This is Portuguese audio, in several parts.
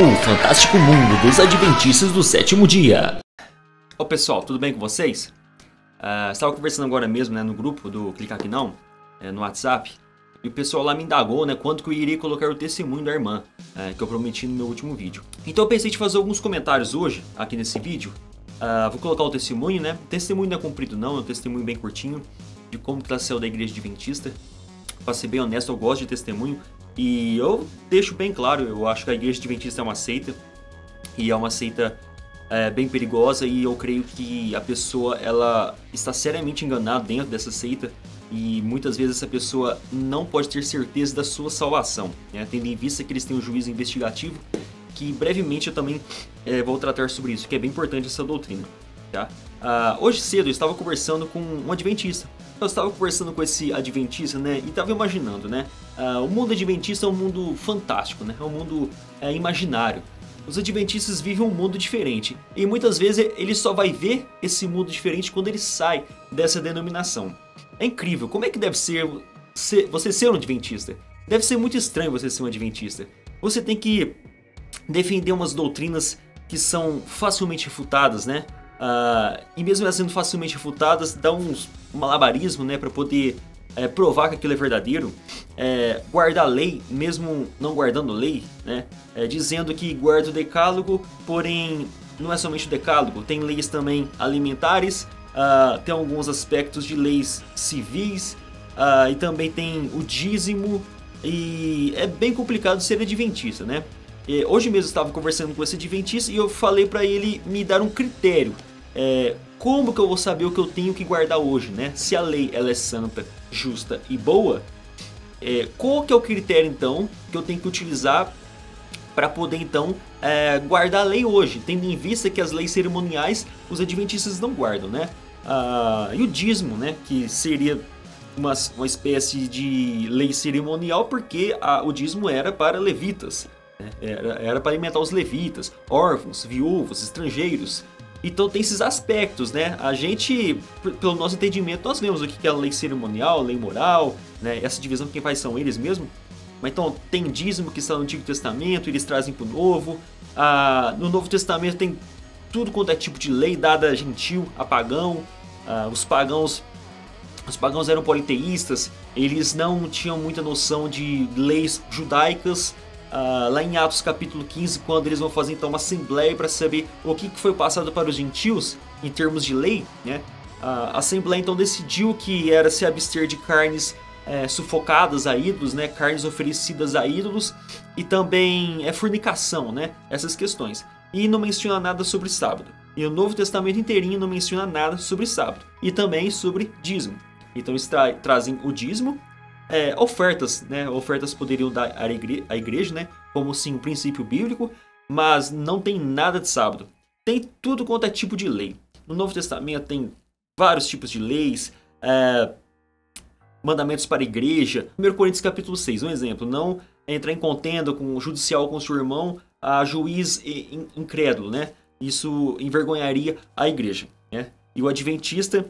O fantástico mundo dos adventistas do sétimo dia. Ô pessoal, tudo bem com vocês? Estava conversando agora mesmo, no grupo do Clica Aqui Não, no WhatsApp, e o pessoal lá me indagou, quanto que eu iria colocar o testemunho da irmã, que eu prometi no meu último vídeo. Então eu pensei em fazer alguns comentários hoje, aqui nesse vídeo. Vou colocar o testemunho, O testemunho não é comprido não, é um testemunho bem curtinho, de como que ela saiu da igreja adventista. Pra ser bem honesto, eu gosto de testemunho, e eu deixo bem claro, eu acho que a igreja adventista é uma seita, e é uma seita bem perigosa, e eu creio que a pessoa ela está seriamente enganada dentro dessa seita, e muitas vezes essa pessoa não pode ter certeza da sua salvação, tendo em vista que eles têm um juízo investigativo, que brevemente eu também vou tratar sobre isso, que é bem importante essa doutrina. Hoje cedo eu estava conversando com um adventista. Eu estava conversando com esse adventista, e estava imaginando, o mundo adventista é um mundo fantástico, é um mundo imaginário. Os adventistas vivem um mundo diferente, e muitas vezes ele só vai ver esse mundo diferente quando ele sai dessa denominação. É incrível, como é que deve ser você ser um adventista? Deve ser muito estranho você ser um adventista. Você tem que defender umas doutrinas que são facilmente refutadas, e mesmo elas sendo facilmente refutadas, dá um malabarismo, para poder provar que aquilo é verdadeiro. Guardar a lei, mesmo não guardando lei, dizendo que guarda o decálogo, porém não é somente o decálogo, tem leis também alimentares, tem alguns aspectos de leis civis, e também tem o dízimo, e é bem complicado ser adventista, Hoje mesmo eu estava conversando com esse adventista e eu falei para ele me dar um critério. Como que eu vou saber o que eu tenho que guardar hoje, Se a lei ela é santa, justa e boa, qual que é o critério então que eu tenho que utilizar para poder então guardar a lei hoje, tendo em vista que as leis cerimoniais os adventistas não guardam, e o dízimo, que seria uma espécie de lei cerimonial, porque o dízimo era para levitas, era para alimentar os levitas, órfãos, viúvos, estrangeiros. Então tem esses aspectos, A gente, pelo nosso entendimento, nós vemos o que é a lei cerimonial, lei moral, Essa divisão quem faz são eles mesmos. Mas então tem dízimo que está no Antigo Testamento, eles trazem para o Novo. No Novo Testamento tem tudo quanto é tipo de lei dada a gentil, a pagão. Os pagãos eram politeístas, eles não tinham muita noção de leis judaicas. Lá em Atos capítulo 15, quando eles vão fazer então uma assembleia para saber o que foi passado para os gentios em termos de lei, a assembleia então decidiu que era se abster de carnes sufocadas a ídolos, carnes oferecidas a ídolos, e também fornicação, essas questões. E não menciona nada sobre sábado. E o Novo Testamento inteirinho não menciona nada sobre sábado. E também sobre dízimo. Então eles trazem o dízimo. Ofertas, ofertas poderiam dar à igreja, como sim um princípio bíblico, mas não tem nada de sábado. Tem tudo quanto é tipo de lei. No Novo Testamento tem vários tipos de leis, mandamentos para a igreja. 1 Coríntios capítulo 6, um exemplo: não entrar em contenda com o judicial com seu irmão, a juiz incrédulo, Isso envergonharia a igreja, E o adventista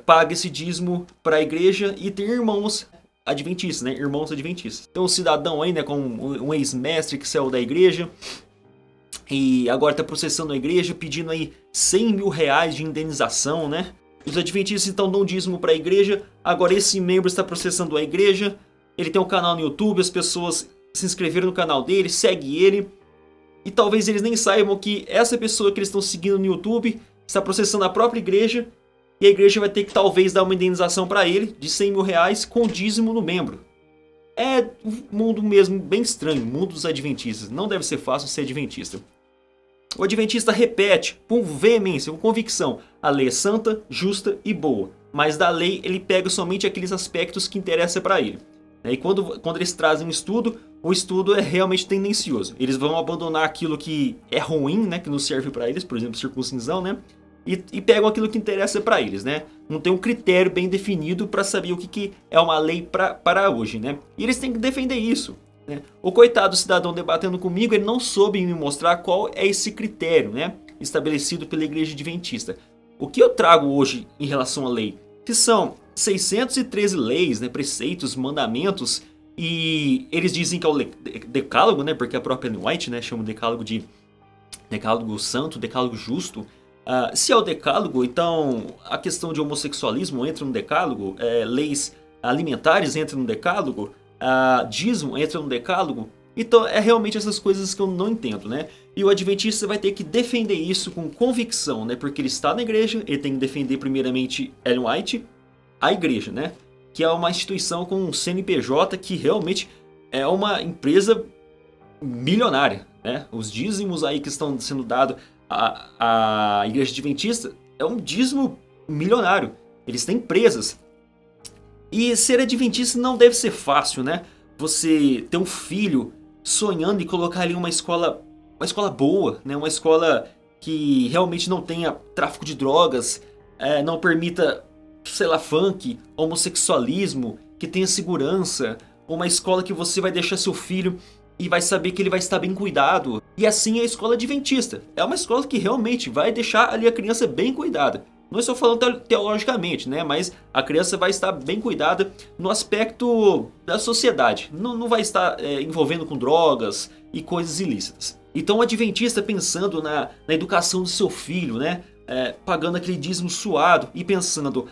paga esse dízimo para a igreja e tem irmãos adventistas, irmãos adventistas. Tem um cidadão aí, com um ex-mestre que saiu da igreja e agora está processando a igreja, pedindo aí 100 mil reais de indenização, Os adventistas então dão dízimo para a igreja. Agora esse membro está processando a igreja. Ele tem um canal no YouTube, as pessoas se inscreveram no canal dele, seguem ele, e talvez eles nem saibam que essa pessoa que eles estão seguindo no YouTube está processando a própria igreja. E a igreja vai ter que talvez dar uma indenização para ele de 100 mil reais com dízimo no membro. É um mundo mesmo bem estranho, o mundo dos adventistas. Não deve ser fácil ser adventista. O adventista repete com veemência, com convicção: a lei é santa, justa e boa. Mas da lei ele pega somente aqueles aspectos que interessam para ele. E quando eles trazem um estudo, o estudo é realmente tendencioso. Eles vão abandonar aquilo que é ruim, que não serve para eles, por exemplo, circuncisão, E pegam aquilo que interessa para eles, Não tem um critério bem definido para saber o que é uma lei para hoje, E eles têm que defender isso, O coitado cidadão debatendo comigo, ele não soube me mostrar qual é esse critério, estabelecido pela igreja adventista. O que eu trago hoje em relação à lei? Que são 613 leis, preceitos, mandamentos, E eles dizem que é o decálogo, né? Porque a própria Ellen White, né, chama o decálogo de decálogo santo, decálogo justo. Se é o decálogo, então a questão de homossexualismo entra no decálogo, leis alimentares entram no decálogo, dízimo entra no decálogo. Então é realmente essas coisas que eu não entendo, né? E o adventista vai ter que defender isso com convicção, né? Porque ele está na igreja, ele tem que defender primeiramente Ellen White, a igreja, né? Que é uma instituição com um CNPJ que realmente é uma empresa milionária, né? Os dízimos aí que estão sendo dados à igreja adventista é um dízimo milionário. Eles têm empresas. E ser adventista não deve ser fácil, né? Você ter um filho sonhando em colocar ali uma escola boa, né? Uma escola que realmente não tenha tráfico de drogas, não permita, sei lá, funk, homossexualismo, que tenha segurança, uma escola que você vai deixar seu filho e vai saber que ele vai estar bem cuidado. E assim é a escola adventista. É uma escola que realmente vai deixar ali a criança bem cuidada. Não estou falando teologicamente, né? Mas a criança vai estar bem cuidada no aspecto da sociedade. Não vai estar envolvendo com drogas e coisas ilícitas. Então o adventista pensando na educação do seu filho, né? Pagando aquele dízimo suado e pensando: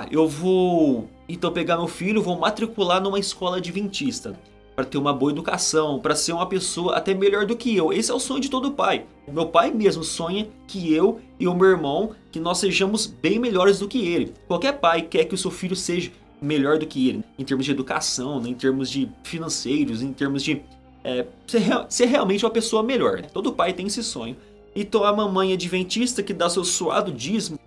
eu vou então pegar meu filho, vou matricular numa escola adventista para ter uma boa educação, para ser uma pessoa até melhor do que eu. Esse é o sonho de todo pai. O meu pai mesmo sonha que eu e o meu irmão, que nós sejamos bem melhores do que ele. Qualquer pai quer que o seu filho seja melhor do que ele, em termos de educação, né, em termos de financeiros, em termos de ser realmente uma pessoa melhor. Todo pai tem esse sonho. Então a mamãe adventista que dá seu suado dízimo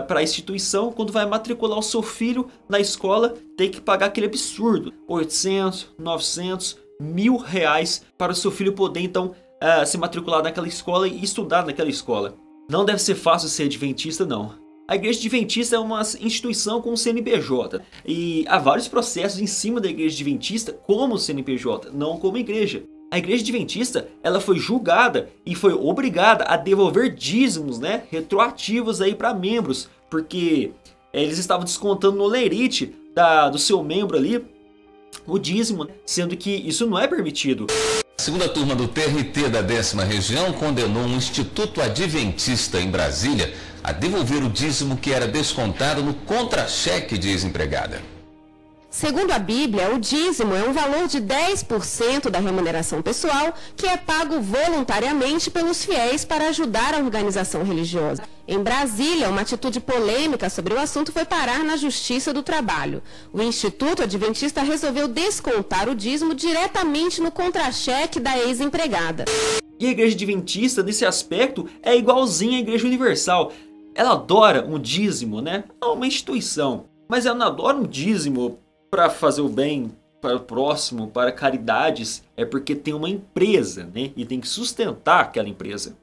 para a instituição, quando vai matricular o seu filho na escola, tem que pagar aquele absurdo, 800, 900, R$ 1.000 para o seu filho poder então se matricular naquela escola e estudar naquela escola. Não deve ser fácil ser adventista, não. A igreja adventista é uma instituição com CNPJ e há vários processos em cima da igreja adventista como CNPJ, não como igreja. A igreja adventista, ela foi julgada e foi obrigada a devolver dízimos, né, retroativos aí para membros, porque eles estavam descontando no lerite do seu membro ali o dízimo, sendo que isso não é permitido. A segunda turma do TRT da 10ª região condenou um instituto adventista em Brasília a devolver o dízimo que era descontado no contra-cheque, diz empregada. Segundo a Bíblia, o dízimo é um valor de 10% da remuneração pessoal que é pago voluntariamente pelos fiéis para ajudar a organização religiosa. Em Brasília, uma atitude polêmica sobre o assunto foi parar na Justiça do Trabalho. O Instituto Adventista resolveu descontar o dízimo diretamente no contra-cheque da ex-empregada. E a igreja adventista, nesse aspecto, é igualzinha à Igreja Universal. Ela adora um dízimo, né? É uma instituição, mas ela não adora um dízimo para fazer o bem para o próximo, para caridades, é porque tem uma empresa, né? E tem que sustentar aquela empresa.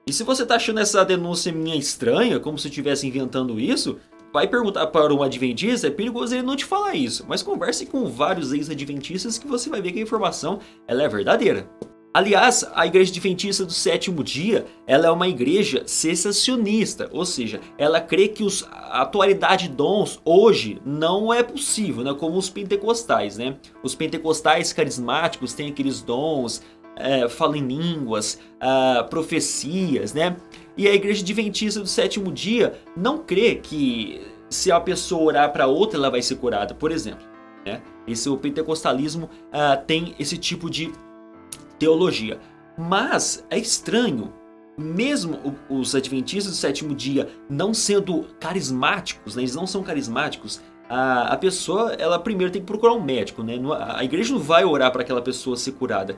E se você está achando essa denúncia minha estranha, como se eu estivesse inventando isso, vai perguntar para um adventista, é perigoso ele não te falar isso. Mas converse com vários ex-adventistas que você vai ver que a informação ela é verdadeira. Aliás, a igreja adventista do sétimo dia, ela é uma igreja cessacionista, ou seja, ela crê que a atualidade de dons hoje não é possível, né? Como os pentecostais, né? Os pentecostais carismáticos têm aqueles dons, falam em línguas, profecias, né? E a igreja adventista do sétimo dia não crê que se a pessoa orar para outra, ela vai ser curada, por exemplo, né? O pentecostalismo tem esse tipo de teologia. Mas é estranho, mesmo os adventistas do sétimo dia não sendo carismáticos, né, eles não são carismáticos, a pessoa, ela primeiro tem que procurar um médico, né? A igreja não vai orar para aquela pessoa ser curada,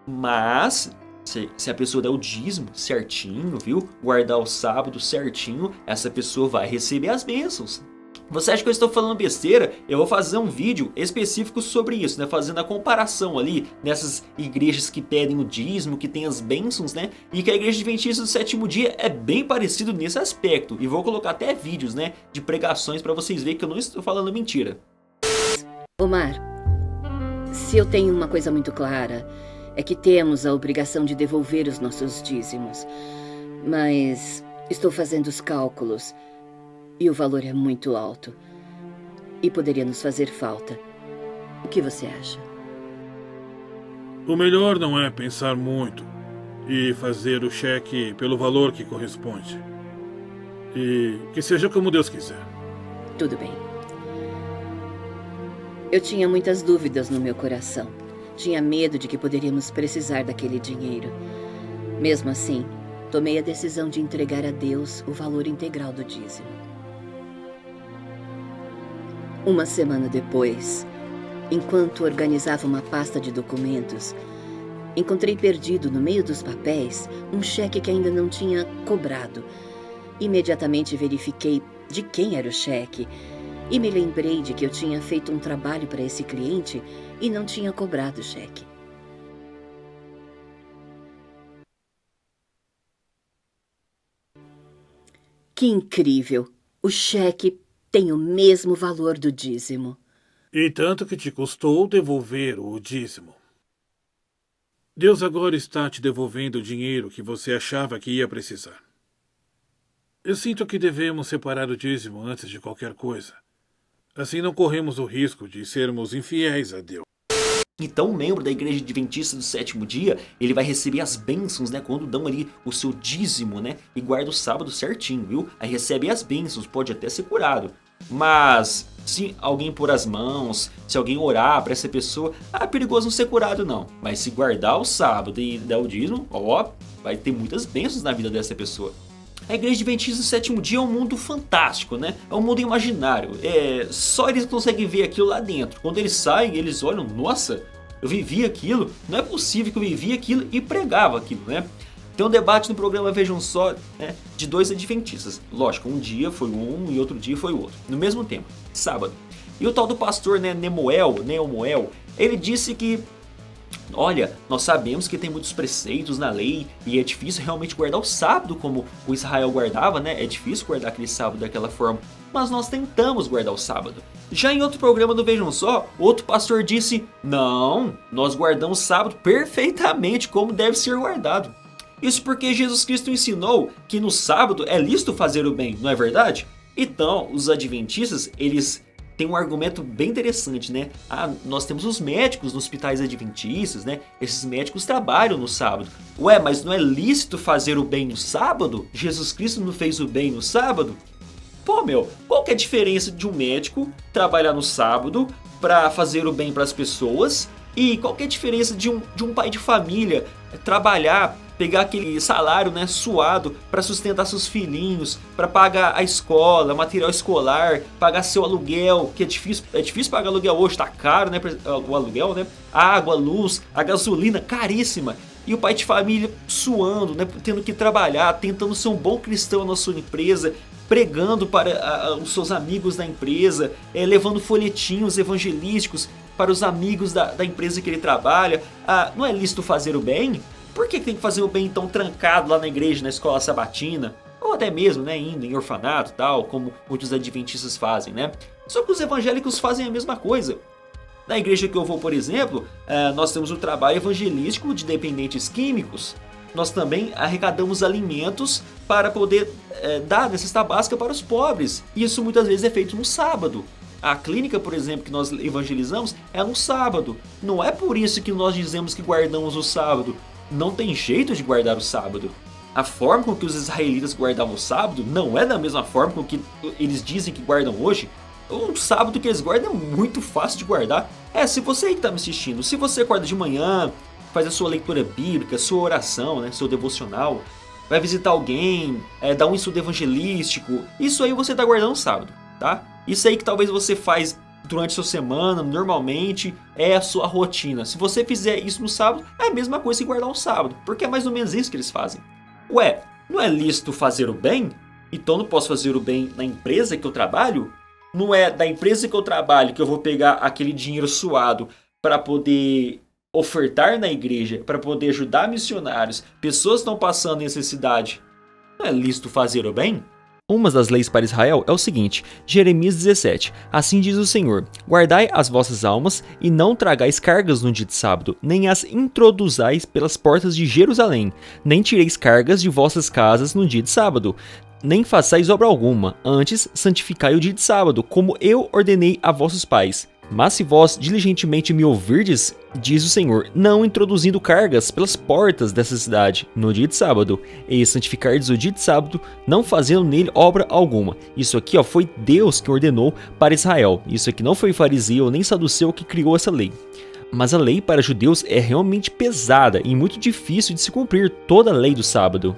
mas se a pessoa der o dízimo certinho, viu? Guardar o sábado certinho, essa pessoa vai receber as bênçãos. Você acha que eu estou falando besteira? Eu vou fazer um vídeo específico sobre isso, né? Fazendo a comparação ali nessas igrejas que pedem o dízimo, que tem as bênçãos, né? E que a igreja adventista do sétimo dia é bem parecido nesse aspecto. E vou colocar até vídeos, né? De pregações para vocês verem que eu não estou falando mentira. Omar, se eu tenho uma coisa muito clara, é que temos a obrigação de devolver os nossos dízimos. Mas estou fazendo os cálculos. E o valor é muito alto. E poderia nos fazer falta. O que você acha? O melhor não é pensar muito e fazer o cheque pelo valor que corresponde. E que seja como Deus quiser. Tudo bem. Eu tinha muitas dúvidas no meu coração. Tinha medo de que poderíamos precisar daquele dinheiro. Mesmo assim, tomei a decisão de entregar a Deus o valor integral do dízimo. Uma semana depois, enquanto organizava uma pasta de documentos, encontrei perdido no meio dos papéis um cheque que ainda não tinha cobrado. Imediatamente verifiquei de quem era o cheque e me lembrei de que eu tinha feito um trabalho para esse cliente e não tinha cobrado o cheque. Que incrível! O cheque tem o mesmo valor do dízimo. E tanto que te custou devolver o dízimo. Deus agora está te devolvendo o dinheiro que você achava que ia precisar. Eu sinto que devemos separar o dízimo antes de qualquer coisa. Assim não corremos o risco de sermos infiéis a Deus. Então, um membro da Igreja Adventista do Sétimo Dia, ele vai receber as bênçãos, né, quando dão ali o seu dízimo, né, e guarda o sábado certinho, viu? Aí recebe as bênçãos, pode até ser curado. Mas, se alguém pôr as mãos, se alguém orar para essa pessoa, é perigoso não ser curado não. Mas se guardar o sábado e dar o dízimo, ó, vai ter muitas bênçãos na vida dessa pessoa. A Igreja Adventista do Sétimo Dia é um mundo fantástico, né? É um mundo imaginário. Só eles conseguem ver aquilo lá dentro. Quando eles saem, eles olham, nossa, eu vivi aquilo, não é possível que eu vivi aquilo e pregava aquilo, né? Tem um debate no programa Vejam Só, né, de dois adventistas. Lógico, um dia foi um e outro dia foi o outro. No mesmo tempo, sábado. E o tal do pastor, né, Nemuel, ele disse que, olha, nós sabemos que tem muitos preceitos na lei e é difícil realmente guardar o sábado como o Israel guardava, né? É difícil guardar aquele sábado daquela forma, mas nós tentamos guardar o sábado. Já em outro programa do Vejam Só, outro pastor disse, não, nós guardamos o sábado perfeitamente como deve ser guardado. Isso porque Jesus Cristo ensinou que no sábado é lícito fazer o bem, não é verdade? Então, os adventistas, eles têm um argumento bem interessante, né? Nós temos os médicos nos hospitais adventistas, né? Esses médicos trabalham no sábado. Ué, mas não é lícito fazer o bem no sábado? Jesus Cristo não fez o bem no sábado? Pô, qual que é a diferença de um médico trabalhar no sábado para fazer o bem para as pessoas? E qual que é a diferença de um pai de família trabalhar, pegar aquele salário, né, suado para sustentar seus filhinhos, para pagar a escola, material escolar, pagar seu aluguel, que é difícil pagar aluguel hoje, tá caro, né, o aluguel, né? A água, a luz, a gasolina caríssima. E o pai de família suando, né, tendo que trabalhar, tentando ser um bom cristão na sua empresa, pregando para os seus amigos da empresa, levando folhetinhos evangelísticos para os amigos da empresa que ele trabalha. Não é lícito fazer o bem? Por que tem que fazer o bem então trancado lá na igreja, na escola sabatina? Ou até mesmo, né, indo em orfanato, tal, como muitos adventistas fazem, né? Só que os evangélicos fazem a mesma coisa. Na igreja que eu vou, por exemplo, nós temos o trabalho evangelístico de dependentes químicos. Nós também arrecadamos alimentos para poder dar na cesta básica para os pobres. E isso muitas vezes é feito no sábado. A clínica, por exemplo, que nós evangelizamos é no sábado. Não é por isso que nós dizemos que guardamos o sábado. Não tem jeito de guardar o sábado. A forma com que os israelitas guardavam o sábado não é da mesma forma com que eles dizem que guardam hoje. O sábado que eles guardam é muito fácil de guardar. Se você que está me assistindo, se você acorda de manhã, faz a sua leitura bíblica, sua oração, né, seu devocional, vai visitar alguém, dá um estudo evangelístico, isso aí você está guardando o sábado, tá? Isso aí que talvez você faz durante a sua semana, normalmente, é a sua rotina. Se você fizer isso no sábado, é a mesma coisa que guardar um sábado, porque é mais ou menos isso que eles fazem. Ué, não é lícito fazer o bem? Então não posso fazer o bem na empresa que eu trabalho? Não é da empresa que eu trabalho que eu vou pegar aquele dinheiro suado para poder ofertar na igreja, para poder ajudar missionários, pessoas que estão passando necessidade? Não é lícito fazer o bem? Uma das leis para Israel é o seguinte, Jeremias 17, assim diz o Senhor, guardai as vossas almas e não tragais cargas no dia de sábado, nem as introduzais pelas portas de Jerusalém, nem tireis cargas de vossas casas no dia de sábado, nem façais obra alguma, antes santificai o dia de sábado, como eu ordenei a vossos pais. Mas se vós diligentemente me ouvirdes, diz o Senhor, não introduzindo cargas pelas portas dessa cidade no dia de sábado, e santificardes o dia de sábado, não fazendo nele obra alguma. Isso aqui foi Deus que ordenou para Israel. Isso aqui não foi fariseu nem saduceu que criou essa lei. Mas a lei para judeus é realmente pesada e muito difícil de se cumprir toda a lei do sábado.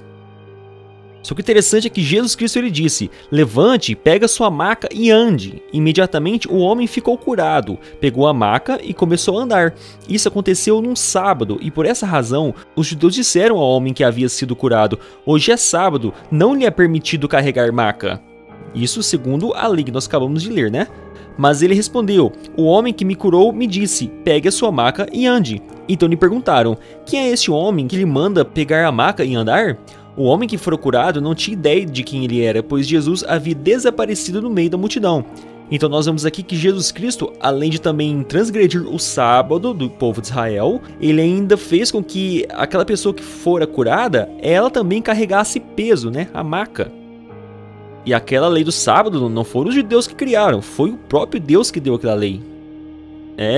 Só que o interessante é que Jesus Cristo ele disse, levante, pega sua maca e ande. Imediatamente o homem ficou curado, pegou a maca e começou a andar. Isso aconteceu num sábado e por essa razão os judeus disseram ao homem que havia sido curado, hoje é sábado, não lhe é permitido carregar maca. Isso segundo a lei que nós acabamos de ler, né? Mas ele respondeu, o homem que me curou me disse, pegue a sua maca e ande. Então lhe perguntaram, quem é esse homem que lhe manda pegar a maca e andar? O homem que fora curado não tinha ideia de quem ele era, pois Jesus havia desaparecido no meio da multidão. Então nós vemos aqui que Jesus Cristo, além de também transgredir o sábado do povo de Israel, ele ainda fez com que aquela pessoa que fora curada, ela também carregasse peso, né, a maca. E aquela lei do sábado não foram os judeus que criaram, foi o próprio Deus que deu aquela lei.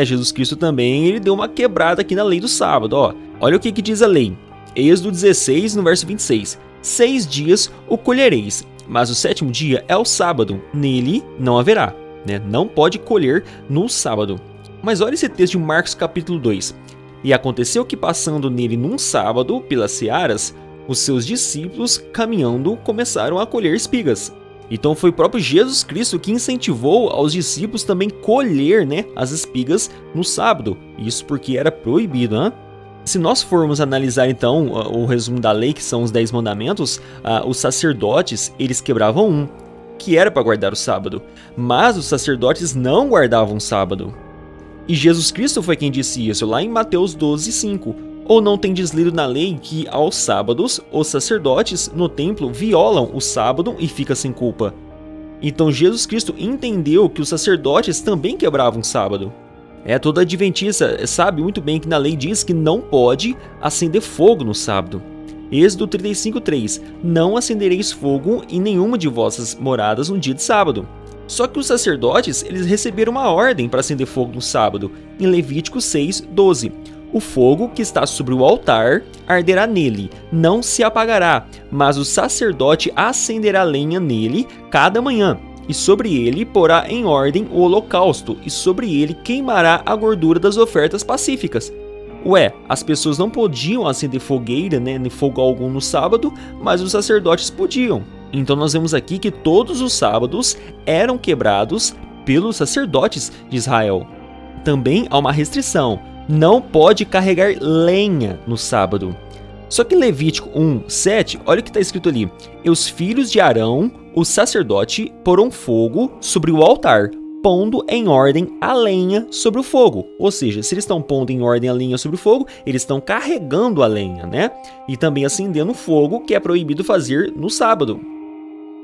Jesus Cristo também ele deu uma quebrada aqui na lei do sábado. Olha o que diz a lei. Êxodo 16, no verso 26. 6 dias o colhereis, mas o 7º dia é o sábado, nele não haverá. Não pode colher no sábado. Mas olha esse texto de Marcos capítulo 2. E aconteceu que passando nele num sábado, pelas searas, os seus discípulos, caminhando, começaram a colher espigas. Então foi o próprio Jesus Cristo que incentivou aos discípulos também colher as espigas no sábado. Isso porque era proibido, Se nós formos analisar então o resumo da lei, que são os 10 mandamentos, os sacerdotes, eles quebravam um, que era para guardar o sábado, mas os sacerdotes não guardavam o sábado. E Jesus Cristo foi quem disse isso, lá em Mateus 12:5. Ou não tendes lido na lei que aos sábados os sacerdotes no templo violam o sábado e ficam sem culpa? Então Jesus Cristo entendeu que os sacerdotes também quebravam o sábado. Toda adventista sabe muito bem que na lei diz que não pode acender fogo no sábado. Êxodo 35:3. Não acendereis fogo em nenhuma de vossas moradas no dia de sábado. Só que os sacerdotes eles receberam uma ordem para acender fogo no sábado, em Levítico 6:12. O fogo que está sobre o altar arderá nele, não se apagará, mas o sacerdote acenderá lenha nele cada manhã. E sobre ele porá em ordem o holocausto, e sobre ele queimará a gordura das ofertas pacíficas. As pessoas não podiam acender fogueira, nem fogo algum no sábado, mas os sacerdotes podiam. Então nós vemos aqui que todos os sábados eram quebrados pelos sacerdotes de Israel. Também há uma restrição, não pode carregar lenha no sábado. Só que em Levítico 1:7, olha o que está escrito ali. E os filhos de Arão, o sacerdote, porão fogo sobre o altar, pondo em ordem a lenha sobre o fogo. Ou seja, se eles estão pondo em ordem a lenha sobre o fogo, eles estão carregando a lenha, E também acendendo o fogo, que é proibido fazer no sábado.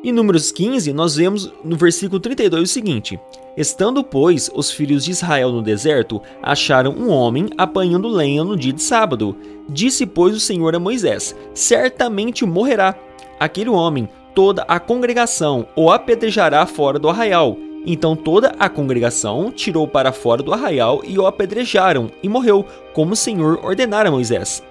Em Números 15, nós vemos no versículo 32 o seguinte. Estando, pois, os filhos de Israel no deserto, acharam um homem apanhando lenha no dia de sábado. Disse, pois, o Senhor a Moisés, certamente morrerá aquele homem, toda a congregação o apedrejará fora do arraial. Então toda a congregação tirou para fora do arraial e o apedrejaram, e morreu, como o Senhor ordenara a Moisés.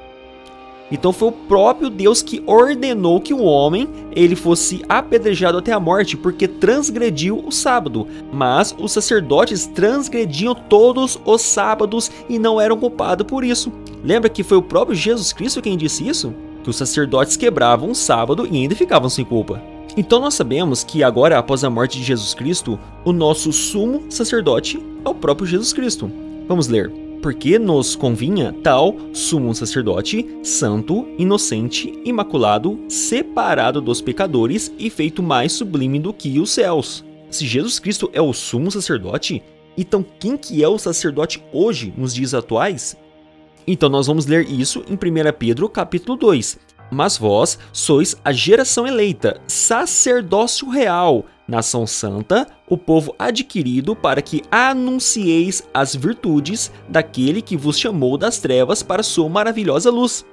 Então foi o próprio Deus que ordenou que o homem ele fosse apedrejado até a morte, porque transgrediu o sábado. Mas os sacerdotes transgrediam todos os sábados e não eram culpados por isso. Lembra que foi o próprio Jesus Cristo quem disse isso? Que os sacerdotes quebravam o sábado e ainda ficavam sem culpa. Então nós sabemos que agora, após a morte de Jesus Cristo, o nosso sumo sacerdote é o próprio Jesus Cristo. Vamos ler. Porque nos convinha tal sumo sacerdote, santo, inocente, imaculado, separado dos pecadores e feito mais sublime do que os céus. Se Jesus Cristo é o sumo sacerdote, então quem que é o sacerdote hoje, nos dias atuais? Então nós vamos ler isso em 1 Pedro capítulo 2. Mas vós sois a geração eleita, sacerdócio real, nação santa, o povo adquirido para que anuncieis as virtudes daquele que vos chamou das trevas para sua maravilhosa luz.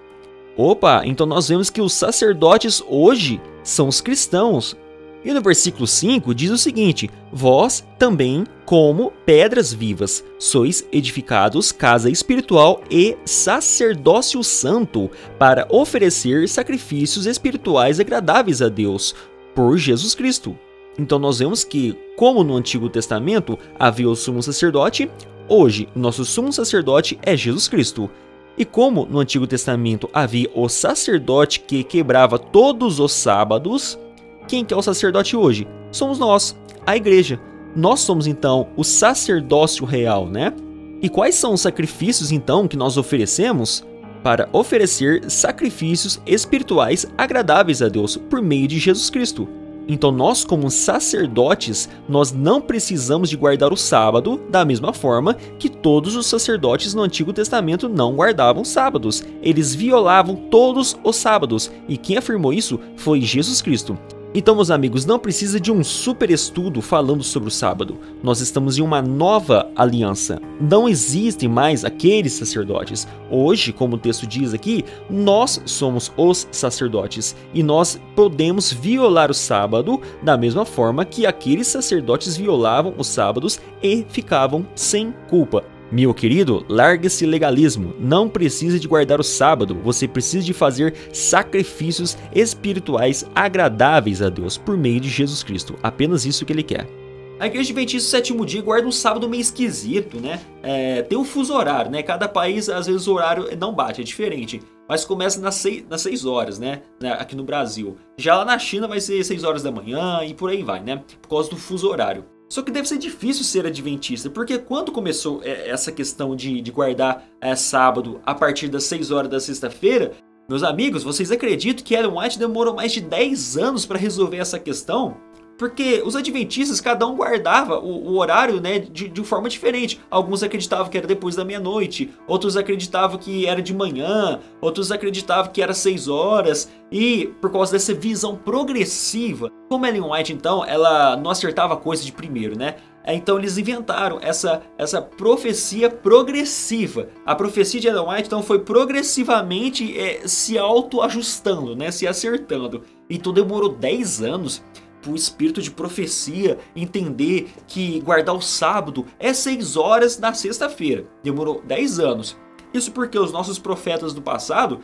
Então nós vemos que os sacerdotes hoje são os cristãos. E no versículo 5 diz o seguinte: vós também, como pedras vivas, sois edificados casa espiritual e sacerdócio santo, para oferecer sacrifícios espirituais agradáveis a Deus, por Jesus Cristo. Então nós vemos que, como no Antigo Testamento havia o sumo sacerdote, hoje nosso sumo sacerdote é Jesus Cristo. E como no Antigo Testamento havia o sacerdote que quebrava todos os sábados, quem que é o sacerdote hoje? Somos nós, a igreja. Nós somos então o sacerdócio real, né? E quais são os sacrifícios então que nós oferecemos? Para oferecer sacrifícios espirituais agradáveis a Deus por meio de Jesus Cristo. Então nós, como sacerdotes, nós não precisamos de guardar o sábado da mesma forma que todos os sacerdotes no Antigo Testamento não guardavam sábados. Eles violavam todos os sábados, e quem afirmou isso foi Jesus Cristo. Então, meus amigos, não precisa de um super estudo falando sobre o sábado. Nós estamos em uma nova aliança. Não existem mais aqueles sacerdotes. Hoje, como o texto diz aqui, nós somos os sacerdotes. E nós podemos violar o sábado da mesma forma que aqueles sacerdotes violavam os sábados e ficavam sem culpa. Meu querido, largue esse legalismo, não precisa de guardar o sábado, você precisa de fazer sacrifícios espirituais agradáveis a Deus por meio de Jesus Cristo, apenas isso que ele quer. A Igreja Adventista do Sétimo Dia guarda um sábado meio esquisito, né? Tem um fuso horário, né? Cada país, às vezes, o horário não bate, é diferente. Mas começa nas 6 horas, né? Aqui no Brasil. Já lá na China vai ser 6 horas da manhã e por aí vai, né? Por causa do fuso horário. Só que deve ser difícil ser adventista, porque quando começou essa questão de guardar sábado a partir das 6 horas da sexta-feira, meus amigos, vocês acreditam que Ellen White demorou mais de 10 anos para resolver essa questão? Porque os adventistas, cada um guardava o horário, né, de forma diferente. Alguns acreditavam que era depois da meia-noite, outros acreditavam que era de manhã, outros acreditavam que era 6 horas. E por causa dessa visão progressiva, como Ellen White, então, ela não acertava a coisa de primeiro, né? Então eles inventaram essa profecia progressiva. A profecia de Ellen White, então, foi progressivamente se autoajustando, né, se acertando. Então demorou 10 anos o espírito de profecia entender que guardar o sábado é 6 horas na sexta-feira. Demorou 10 anos. Isso porque os nossos profetas do passado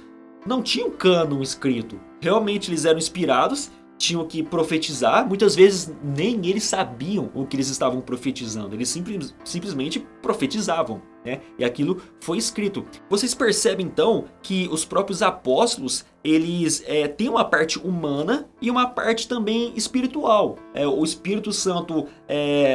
não tinham cânon escrito. Realmente eles eram inspirados, tinham que profetizar. Muitas vezes nem eles sabiam o que eles estavam profetizando. Eles simplesmente profetizavam, né? E aquilo foi escrito. Vocês percebem então que os próprios apóstolos, eles têm uma parte humana e uma parte também espiritual. O Espírito Santo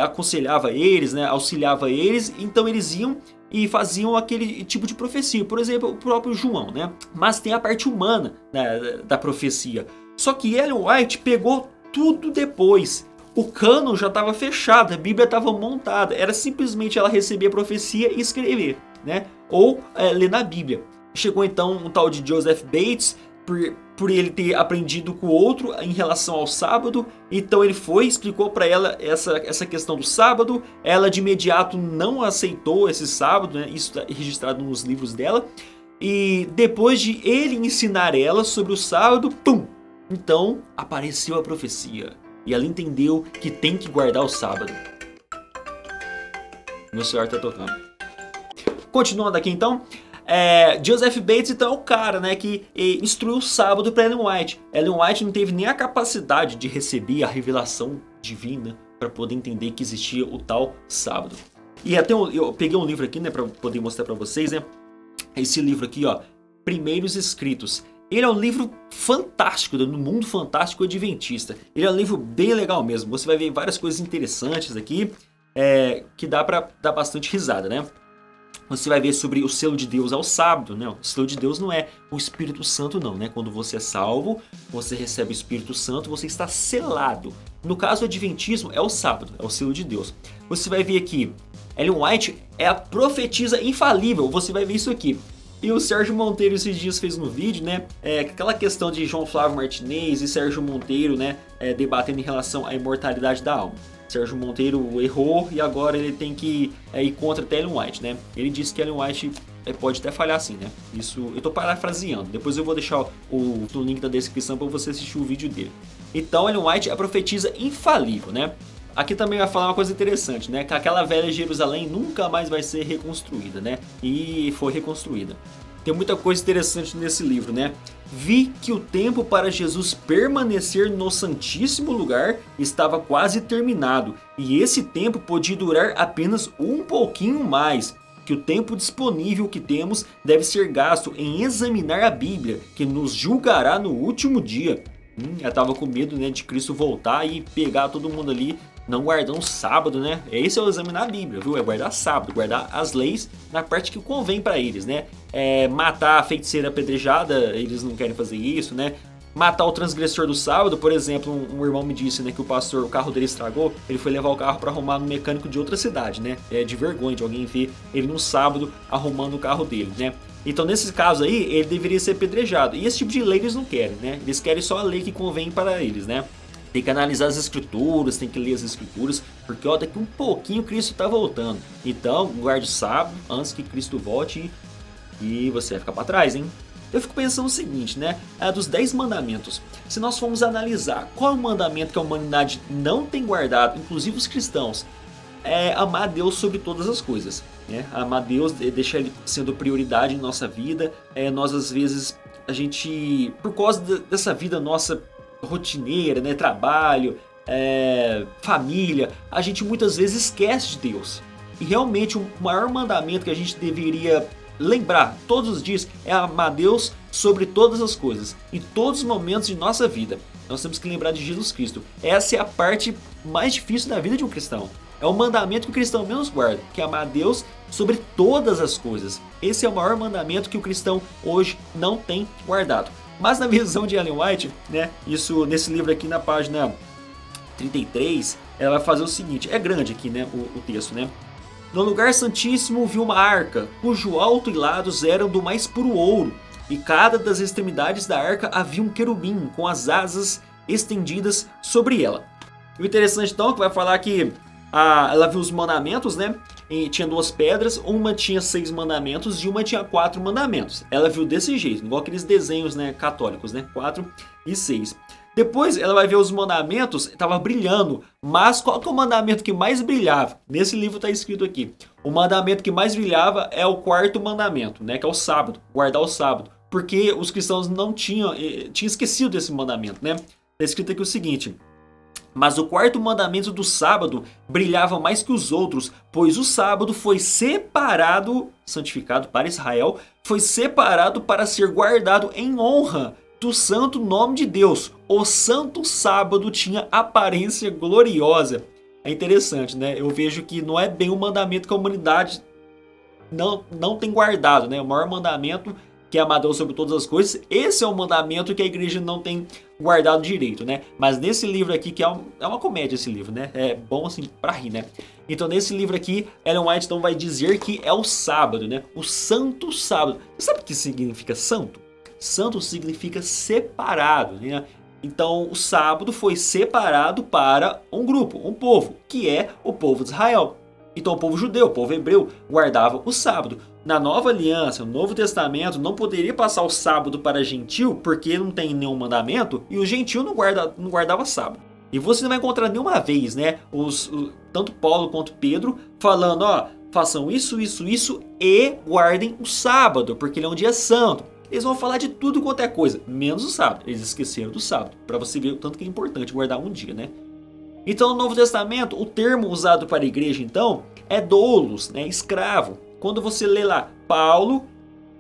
aconselhava eles, né? Auxiliava eles, então eles iam e faziam aquele tipo de profecia. Por exemplo, o próprio João, né? Mas tem a parte humana, né, da profecia. Só que Ellen White pegou tudo depois. O cânon já estava fechado, a Bíblia estava montada. Era simplesmente ela receber a profecia e escrever, né? Ou ler na Bíblia. Chegou então um tal de Joseph Bates, por ele ter aprendido com o outro em relação ao sábado. Então ele foi, explicou para ela essa questão do sábado. Ela de imediato não aceitou esse sábado, né? Isso está registrado nos livros dela. E depois de ele ensinar ela sobre o sábado, pum! Então apareceu a profecia. E ela entendeu que tem que guardar o sábado. Meu celular tá tocando. Continuando aqui então. Joseph Bates então é o cara, né, que instruiu o sábado para Ellen White. Ellen White não teve nem a capacidade de receber a revelação divina para poder entender que existia o tal sábado. E até eu peguei um livro aqui, né, para poder mostrar para vocês, né? Esse livro aqui, ó, Primeiros Escritos. Ele é um livro fantástico, no mundo fantástico adventista. Ele é um livro bem legal mesmo. Você vai ver várias coisas interessantes aqui, que dá para dar bastante risada, né? Você vai ver sobre o selo de Deus ao sábado, né? O selo de Deus não é o Espírito Santo não, né? Quando você é salvo, você recebe o Espírito Santo, você está selado. No caso do adventismo, é o sábado, é o selo de Deus. Você vai ver aqui, Ellen White é a profetisa infalível, você vai ver isso aqui. E o Sérgio Monteiro esses dias fez no vídeo, né? Aquela questão de João Flávio Martinez e Sérgio Monteiro, né? Debatendo em relação à imortalidade da alma. Sérgio Monteiro errou e agora ele tem que ir contra Ellen White, né? Ele disse que Ellen White pode até falhar assim, né? Isso eu tô parafraseando. Depois eu vou deixar o link da descrição para você assistir o vídeo dele. Então Ellen White é a profetisa infalível, né? Aqui também vai falar uma coisa interessante, né? Que aquela velha Jerusalém nunca mais vai ser reconstruída, né? E foi reconstruída. Tem muita coisa interessante nesse livro, né? Vi que o tempo para Jesus permanecer no Santíssimo Lugar estava quase terminado, e esse tempo podia durar apenas um pouquinho mais. Que o tempo disponível que temos deve ser gasto em examinar a Bíblia, que nos julgará no último dia. Eu estava com medo, né, de Cristo voltar e pegar todo mundo ali, não guardando sábado, né? Esse é o examinar a Bíblia, viu? É guardar sábado, guardar as leis na parte que convém para eles, né? Matar a feiticeira apedrejada, eles não querem fazer isso, né? Matar o transgressor do sábado, por exemplo, um irmão me disse, né, que o carro dele estragou, ele foi levar o carro para arrumar no mecânico de outra cidade, né? É de vergonha de alguém ver ele no sábado arrumando o carro dele, né? Então, nesse caso aí, ele deveria ser apedrejado. E esse tipo de lei eles não querem, né? Eles querem só a lei que convém para eles, né? Tem que analisar as escrituras, tem que ler as escrituras, porque ó, daqui um pouquinho Cristo está voltando. Então, guarde o sábado antes que Cristo volte e você vai ficar para trás, hein? Eu fico pensando o seguinte, né? Dos 10 mandamentos, se nós formos analisar qual é o mandamento que a humanidade não tem guardado, inclusive os cristãos, é amar a Deus sobre todas as coisas, né? Amar a Deus, deixar Ele sendo prioridade em nossa vida. Nós, às vezes, a gente, por causa dessa vida nossa rotineira, né? Trabalho, família, a gente muitas vezes esquece de Deus. E realmente o maior mandamento que a gente deveria lembrar todos os dias é amar a Deus sobre todas as coisas, em todos os momentos de nossa vida. Nós temos que lembrar de Jesus Cristo. Essa é a parte mais difícil da vida de um cristão. É o mandamento que o cristão menos guarda, que é amar a Deus sobre todas as coisas. Esse é o maior mandamento que o cristão hoje não tem guardado. Mas na visão de Ellen White, né, isso nesse livro aqui na página 33, ela vai fazer o seguinte, é grande aqui, né, o texto, né? No lugar santíssimo vi uma arca, cujo alto e lados eram do mais puro ouro, e cada das extremidades da arca havia um querubim com as asas estendidas sobre ela. E o interessante então é que vai falar que ela viu os mandamentos, né? E tinha 2 pedras, uma tinha 6 mandamentos e uma tinha 4 mandamentos. Ela viu desse jeito, igual aqueles desenhos, né, católicos, né? 4 e 6. Depois ela vai ver os mandamentos, estava brilhando, mas qual que é o mandamento que mais brilhava? Nesse livro está escrito aqui. O mandamento que mais brilhava é o 4º mandamento, né? Que é o sábado, guardar o sábado. Porque os cristãos não tinham esquecido desse mandamento, né? Está escrito aqui o seguinte: mas o 4º mandamento do sábado brilhava mais que os outros, pois o sábado foi separado, santificado para Israel, foi separado para ser guardado em honra do santo nome de Deus. O santo sábado tinha aparência gloriosa. É interessante, né? Eu vejo que não é bem o mandamento que a humanidade não tem guardado, né? O maior mandamento, que é amar Deus sobre todas as coisas, esse é o mandamento que a igreja não tem guardado direito, né? Mas nesse livro aqui, que é uma comédia esse livro, né? É bom assim pra rir, né? Então nesse livro aqui, Ellen White então vai dizer que é o sábado, né? O santo sábado. Você sabe o que significa santo? Santo significa separado, né? Então o sábado foi separado para um grupo, um povo, que é o povo de Israel. Então o povo judeu, o povo hebreu, guardava o sábado. Na Nova Aliança, no Novo Testamento, não poderia passar o sábado para gentil, porque não tem nenhum mandamento, e o gentil não guardava sábado. E você não vai encontrar nenhuma vez, né, tanto Paulo quanto Pedro falando, ó, façam isso, isso, isso e guardem o sábado, porque ele é um dia santo. Eles vão falar de tudo quanto é coisa, menos o sábado. Eles esqueceram do sábado, para você ver o tanto que é importante guardar um dia, né? Então, no Novo Testamento, o termo usado para a igreja, então, é doulos, né, escravo. Quando você lê lá, Paulo,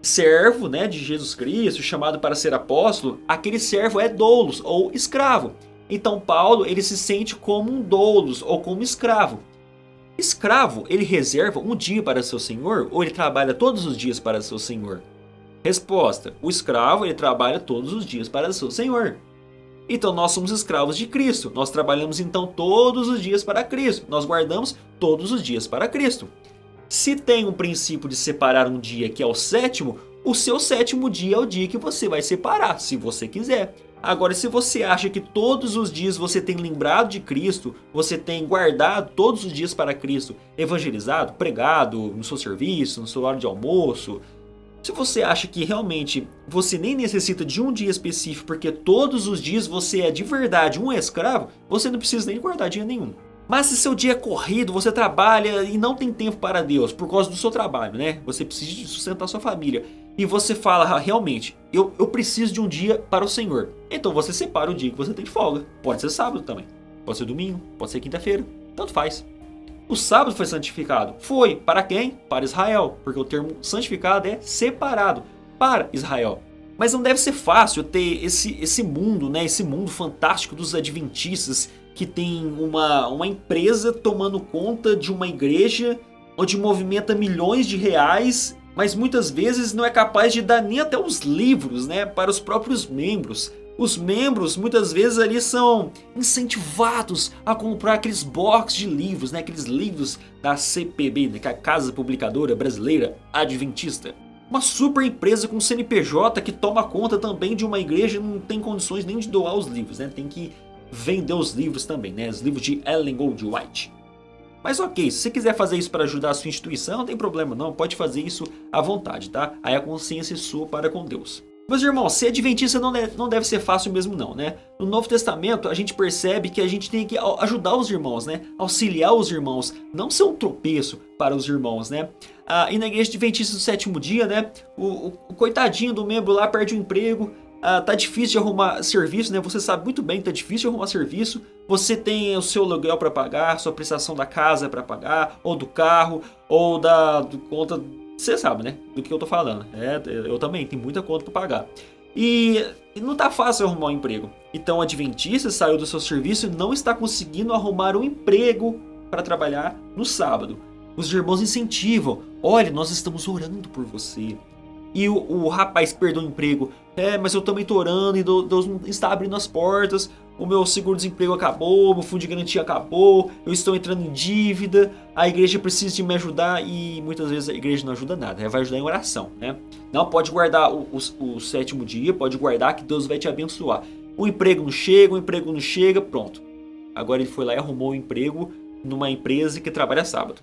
servo, né, de Jesus Cristo, chamado para ser apóstolo, aquele servo é doulos, ou escravo. Então, Paulo, ele se sente como um doulos, ou como escravo. Escravo, ele reserva um dia para seu senhor, ou ele trabalha todos os dias para seu senhor? Resposta: o escravo, ele trabalha todos os dias para seu senhor. Então nós somos escravos de Cristo. Nós trabalhamos então todos os dias para Cristo. Nós guardamos todos os dias para Cristo. Se tem um princípio de separar um dia que é o sétimo, o seu 7º dia é o dia que você vai separar, se você quiser. Agora, se você acha que todos os dias você tem lembrado de Cristo, você tem guardado todos os dias para Cristo, evangelizado, pregado no seu serviço, no seu hora de almoço, se você acha que realmente você nem necessita de um dia específico, porque todos os dias você é de verdade um escravo, você não precisa nem guardar dia nenhum. Mas se seu dia é corrido, você trabalha e não tem tempo para Deus por causa do seu trabalho, né? Você precisa de sustentar sua família. E você fala, realmente, eu preciso de um dia para o Senhor. Então você separa o dia que você tem de folga. Pode ser sábado também. Pode ser domingo, pode ser quinta-feira. Tanto faz. O sábado foi santificado. Foi. Para quem? Para Israel. Porque o termo santificado é separado para Israel. Mas não deve ser fácil ter esse mundo, né? Esse mundo fantástico dos adventistas que tem uma empresa tomando conta de uma igreja onde movimenta milhões de reais, mas muitas vezes não é capaz de dar nem até os livros, né, para os próprios membros. Os membros muitas vezes ali são incentivados a comprar aqueles boxes de livros, né, aqueles livros da CPB, né, que é a Casa Publicadora Brasileira Adventista. Uma super empresa com CNPJ que toma conta também de uma igreja e não tem condições nem de doar os livros, né, tem que vender os livros também, né, os livros de Ellen Goldwhite. Mas ok, se você quiser fazer isso para ajudar a sua instituição, não tem problema não, pode fazer isso à vontade, tá? Aí a consciência é sua para com Deus. Meus irmãos, ser adventista não deve ser fácil mesmo não, né? No Novo Testamento a gente percebe que a gente tem que ajudar os irmãos, né? Auxiliar os irmãos, não ser um tropeço para os irmãos, né? E na igreja adventista do 7º dia, né? O coitadinho do membro lá perde o emprego. Tá difícil de arrumar serviço, né? Você sabe muito bem que tá difícil de arrumar serviço. Você tem o seu aluguel para pagar, sua prestação da casa para pagar, ou do carro, ou do conta. Você sabe, né? Do que eu tô falando. Eu também tenho muita conta para pagar. E não tá fácil arrumar um emprego. Então o adventista saiu do seu serviço e não está conseguindo arrumar um emprego para trabalhar no sábado. Os irmãos incentivam. Olha, nós estamos orando por você. E o rapaz perdeu o emprego. Mas eu também tô orando e Deus não está abrindo as portas. O meu seguro-desemprego acabou, meu fundo de garantia acabou, eu estou entrando em dívida, a igreja precisa de me ajudar e muitas vezes a igreja não ajuda nada, ela vai ajudar em oração, né? Não, pode guardar o 7º dia, pode guardar que Deus vai te abençoar. O emprego não chega, pronto. Agora ele foi lá e arrumou um emprego numa empresa que trabalha sábado.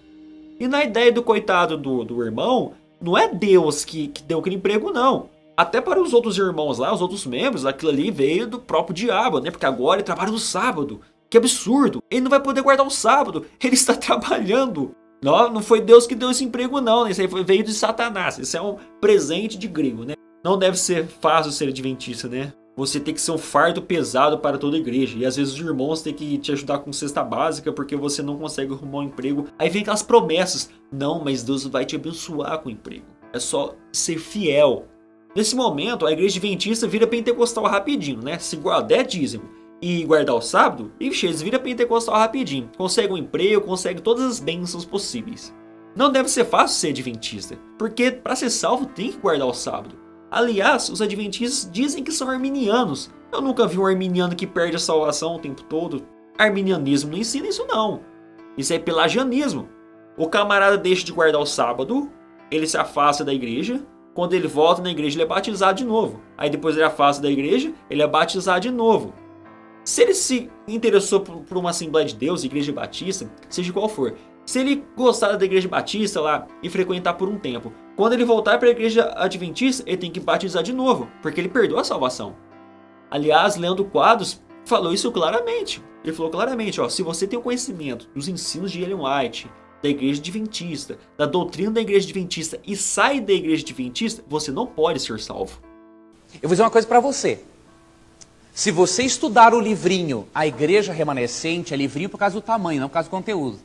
E na ideia do coitado do irmão, não é Deus que deu aquele emprego, não. Até para os outros irmãos lá, os outros membros, aquilo ali veio do próprio diabo, né? Porque agora ele trabalha no sábado. Que absurdo! Ele não vai poder guardar o sábado. Ele está trabalhando. Não foi Deus que deu esse emprego, não. Isso aí veio de Satanás. Isso é um presente de grego, né? Não deve ser fácil ser adventista, né? Você tem que ser um fardo pesado para toda a igreja. E às vezes os irmãos têm que te ajudar com cesta básica porque você não consegue arrumar um emprego. Aí vem aquelas promessas. Não, mas Deus vai te abençoar com o emprego. É só ser fiel. Nesse momento, a igreja adventista vira pentecostal rapidinho, né? Se der dízimo e guardar o sábado, eles vira pentecostal rapidinho. Consegue um emprego, consegue todas as bênçãos possíveis. Não deve ser fácil ser adventista, porque para ser salvo tem que guardar o sábado. Aliás, os adventistas dizem que são arminianos. Eu nunca vi um arminiano que perde a salvação o tempo todo. Arminianismo não ensina isso não. Isso é pelagianismo. O camarada deixa de guardar o sábado, ele se afasta da igreja. Quando ele volta na igreja, ele é batizado de novo. Aí depois ele afasta da igreja, ele é batizado de novo. Se ele se interessou por uma Assembleia de Deus, Igreja Batista, seja qual for, se ele gostar da Igreja Batista lá e frequentar por um tempo, quando ele voltar para a Igreja Adventista, ele tem que batizar de novo, porque ele perdeu a salvação. Aliás, Leandro Quadros falou isso claramente. Ele falou claramente, se você tem o conhecimento dos ensinos de Ellen White, da igreja adventista, da doutrina da igreja adventista e sai da igreja adventista, você não pode ser salvo. Eu vou dizer uma coisa para você. Se você estudar o livrinho A Igreja Remanescente, é livrinho por causa do tamanho, não por causa do conteúdo.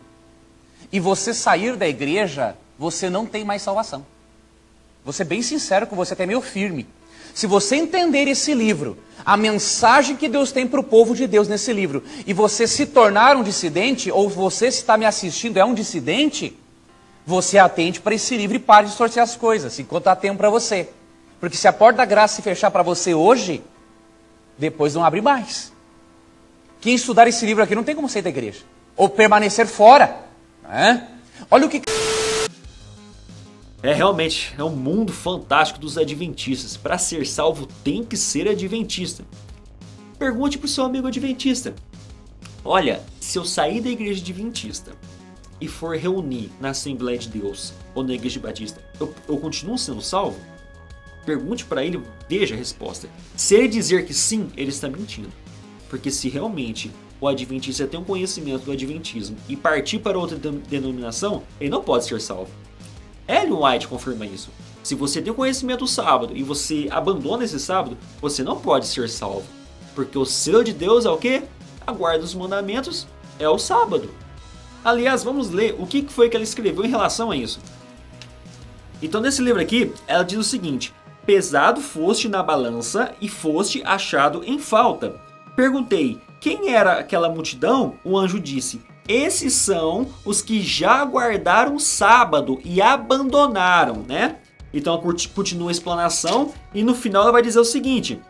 E você sair da igreja, você não tem mais salvação. Vou ser bem sincero com você, até meio firme. Se você entender esse livro, a mensagem que Deus tem para o povo de Deus nesse livro, e você se tornar um dissidente, ou você está me assistindo é um dissidente, você atente para esse livro e pare de distorcer as coisas, enquanto há tempo para você. Porque se a porta da graça se fechar para você hoje, depois não abre mais. Quem estudar esse livro aqui não tem como sair da igreja, ou permanecer fora. Olha o que... Realmente, é um mundo fantástico dos adventistas. Para ser salvo tem que ser adventista. Pergunte pro seu amigo adventista. Olha, se eu sair da igreja adventista e for reunir na Assembleia de Deus ou na igreja batista, eu continuo sendo salvo? Pergunte para ele, veja a resposta. Se ele dizer que sim, ele está mentindo. Porque se realmente o adventista tem um conhecimento do adventismo e partir para outra denominação, ele não pode ser salvo. Ellen White confirma isso. Se você tem o conhecimento do sábado e você abandona esse sábado, você não pode ser salvo. Porque o selo de Deus é o quê? A guarda dos mandamentos é o sábado. Aliás, vamos ler o que foi que ela escreveu em relação a isso. Então, nesse livro aqui, ela diz o seguinte: pesado foste na balança e foste achado em falta. Perguntei, quem era aquela multidão? O anjo disse, esses são os que já guardaram o sábado e abandonaram, né? Então continua a explanação e no final ela vai dizer o seguinte,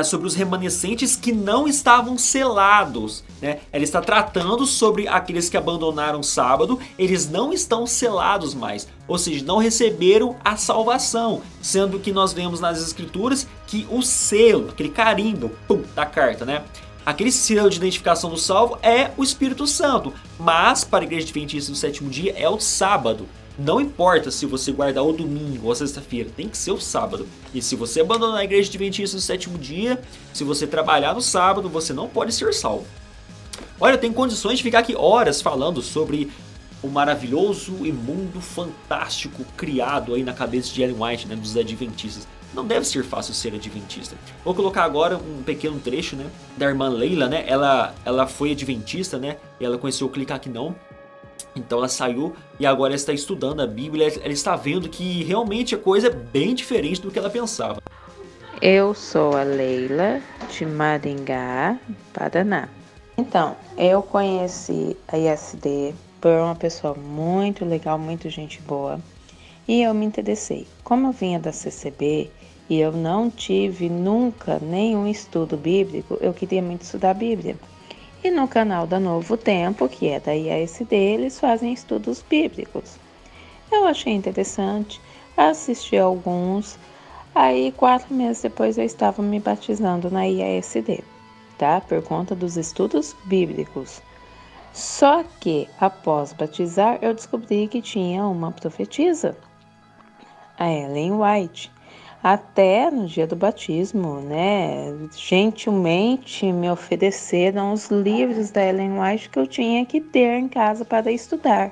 sobre os remanescentes que não estavam selados, né? Ela está tratando sobre aqueles que abandonaram o sábado, eles não estão selados mais, ou seja, não receberam a salvação, sendo que nós vemos nas escrituras que o selo, aquele carimbo, da carta, né? Aquele selo de identificação do salvo é o Espírito Santo, mas para a igreja adventista do sétimo dia é o sábado. Não importa se você guardar o domingo ou a sexta-feira, tem que ser o sábado. E se você abandonar a igreja adventista do sétimo dia, se você trabalhar no sábado, você não pode ser salvo. Olha, eu tenho condições de ficar aqui horas falando sobre o maravilhoso e mundo fantástico criado aí na cabeça de Ellen White, né, dos adventistas. Não deve ser fácil ser adventista. Vou colocar agora um pequeno trecho, né, da irmã Leila, né? Ela foi adventista, né? E ela conheceu o Clica Aqui Não. Então ela saiu e agora ela está estudando a Bíblia. Ela está vendo que realmente a coisa é bem diferente do que ela pensava. Eu sou a Leila, de Maringá, Paraná. Então, eu conheci a ISD por uma pessoa muito legal, muito gente boa. E eu me interessei. Como eu vinha da CCB e eu não tive nunca nenhum estudo bíblico, eu queria muito estudar a Bíblia. E no canal da Novo Tempo, que é da IASD, eles fazem estudos bíblicos. Eu achei interessante, assisti a alguns, aí 4 meses depois eu estava me batizando na IASD, tá? Por conta dos estudos bíblicos. Só que, após batizar, eu descobri que tinha uma profetisa, a Ellen White. Até no dia do batismo, né, gentilmente me ofereceram os livros da Ellen White que eu tinha que ter em casa para estudar,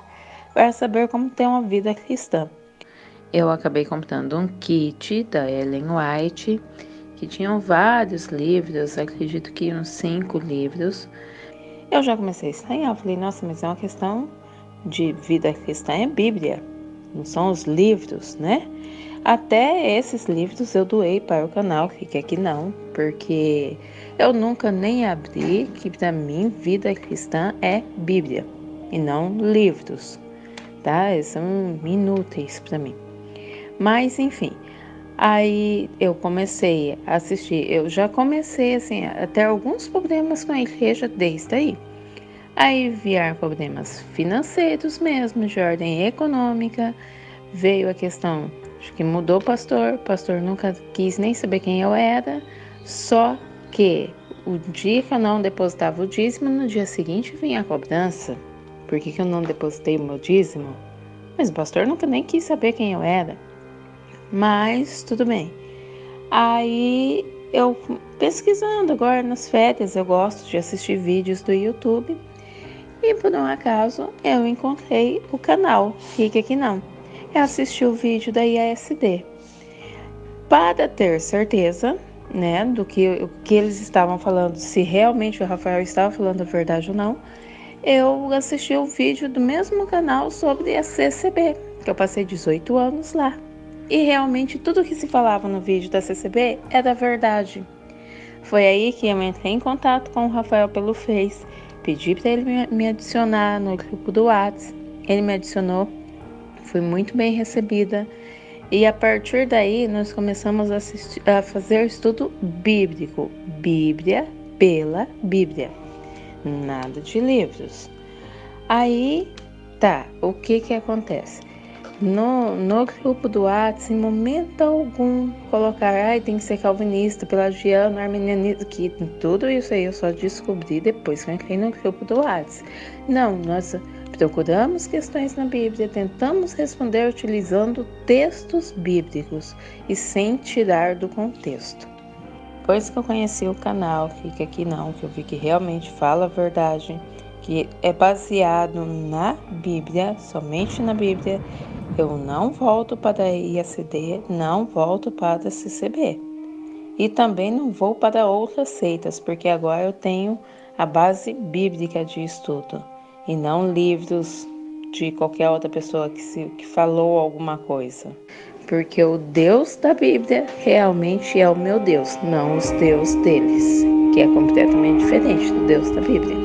para saber como ter uma vida cristã. Eu acabei comprando um kit da Ellen White, que tinham vários livros, acredito que uns 5 livros. Eu já comecei a estranhar, falei, nossa, mas é uma questão de vida cristã, é Bíblia, não são os livros, né? Até esses livros eu doei para o canal Clica Aqui Não, porque eu nunca nem abri, que para mim vida cristã é Bíblia e não livros, tá? Eles são inúteis para mim. Mas enfim, aí eu comecei a assistir, eu já comecei assim, a ter alguns problemas com a igreja desde aí. Aí vieram problemas financeiros mesmo, de ordem econômica, veio a questão... Acho que mudou o pastor nunca quis nem saber quem eu era, só que o dia que eu não depositava o dízimo, no dia seguinte vinha a cobrança. Por que eu não depositei o meu dízimo? Mas o pastor nunca nem quis saber quem eu era. Mas tudo bem. Aí eu pesquisando agora nas férias, eu gosto de assistir vídeos do YouTube e por um acaso eu encontrei o canal Clica Aqui Não. Eu assisti o vídeo da IASD para ter certeza, né, do que eles estavam falando, se realmente o Rafael estava falando a verdade ou não. Eu assisti o vídeo do mesmo canal sobre a CCB, que eu passei 18 anos lá. E realmente tudo que se falava no vídeo da CCB era verdade. Foi aí que eu entrei em contato com o Rafael pelo Face, pedi para ele me adicionar no grupo do WhatsApp, ele me adicionou. Fui muito bem recebida e a partir daí nós começamos a fazer estudo bíblico, Bíblia pela Bíblia, nada de livros. Aí tá, o que acontece? no grupo do WhatsApp, em momento algum, colocar, tem que ser calvinista, pelagiano, arminianista, que tudo isso aí eu só descobri depois que eu entrei no grupo do WhatsApp. Não, nós procuramos questões na Bíblia, tentamos responder utilizando textos bíblicos e sem tirar do contexto. Depois que eu conheci o canal Fica Aqui Não, que eu vi que realmente fala a verdade, que é baseado na Bíblia, somente na Bíblia, eu não volto para a IACD, não volto para a CCB. E também não vou para outras seitas, porque agora eu tenho a base bíblica de estudo, e não livros de qualquer outra pessoa que falou alguma coisa. Porque o Deus da Bíblia realmente é o meu Deus, não os deuses deles, que é completamente diferente do Deus da Bíblia.